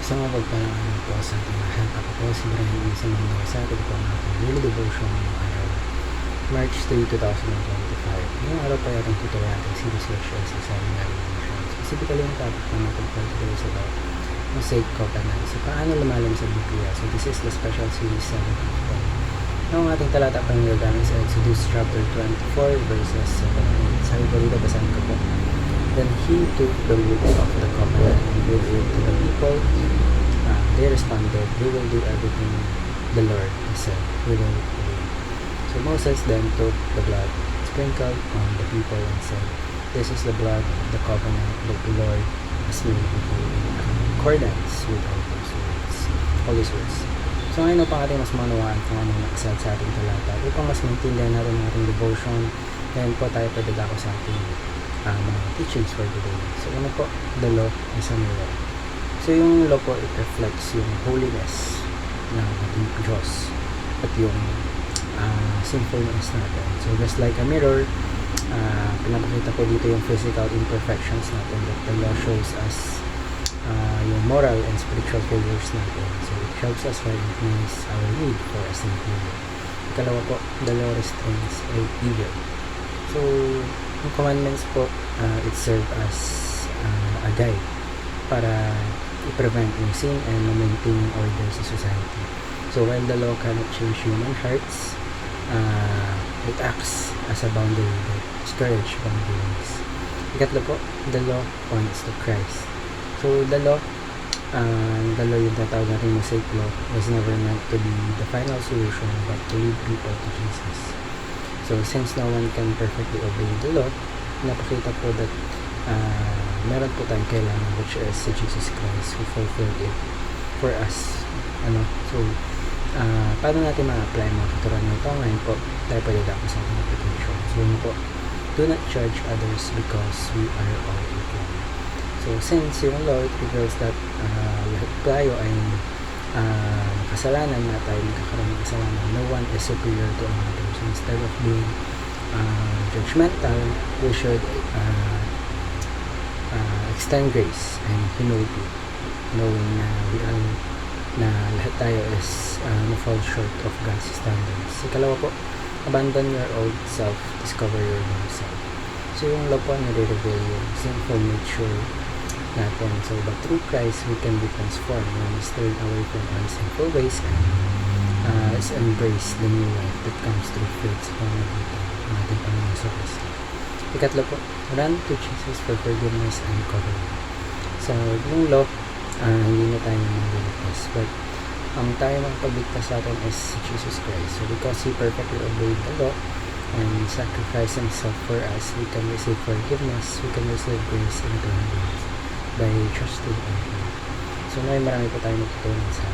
Sa mga pagpalaan po sa ating lahat, ako po si Brian sa Mendoza. Ito po ang ating daily devotion ngayong araw, March 3, 2025. Ngayong araw po ay ating tutuloy ating series lecture sa Seven Revelations. Specifically, yung topic na natin for today is about Mosaic Covenant. So, paano lumalim sa Biblia? So, this is the special series 7 po. Ang ating talata pa ng gagamit sa Exodus chapter 24 verses 7 and 8. Sabi po dito, basahin ko po. Then he took the wood of the covenant and gave it to the people. They responded, "We will do everything the Lord has said. We will obey." So Moses then took the blood, sprinkled on the people, and said, "This is the blood of the covenant that the Lord has made with you in accordance with all those words." So ngayon upang ating mas manawaan kung anong nakasaad sa ating talata, upang mas maintindihan natin ang ating devotion, ngayon po tayo padadako sa ating mga teachings for today. So ano po, the law is a mirror. So yung law po, it reflects yung holiness ng ating Diyos at yung sinfulness natin. So just like a mirror, pinapakita po dito yung physical imperfections natin, that the law shows us yung moral and spiritual failures natin. So it helps us recognize our need for a Savior. Ikalawa po, the law restrains evil. So yung commandments po, it serves as a guide para i-prevent yung sin and maintain yung order sa society. So while the law cannot change human hearts, it acts as a boundary that discourages wrongdoings. Ikatlo po, the law points to Christ. So the law yung tatawag natin Mosaic law, was never meant to be the final solution but to lead people to Jesus. So since no one can perfectly obey the law, napakita po that meron po tayong kailangan, which is si Jesus Christ who fulfilled it for us. So paano natin ma-apply mga katuruan nito? Ngayon po tayo padadako sa ating application. So yun po, do not judge others because we are all equal. So since yung law, it reveals that lahat tayo ay kasalanan na tayo nagkakaroon ng kasalanan. No one is superior to another. So instead of being judgmental, we should extend grace and humility, knowing na lahat tayo is na-fall short of God's standards. Ikalawa po, abandon your old self, discover your new self. So yung law po, nire-reveal yung sinful nature natin. So but through Christ, we can be transformed when we turn away from our sinful ways and let's embrace the new life that comes through faith sa pamamagitan ng ating Panginoon sa Kristo. Ikatlo po, run to Jesus for forgiveness and recovery. So yung law, hindi na tayo magligtas, but ang tayo magpagligtas sa atin is Jesus Christ. So because He perfectly obeyed the law and sacrificed Himself for us, we can receive forgiveness, we can receive grace and eternal life by trusting in Him. So ngayon marami po tayo natutunan sa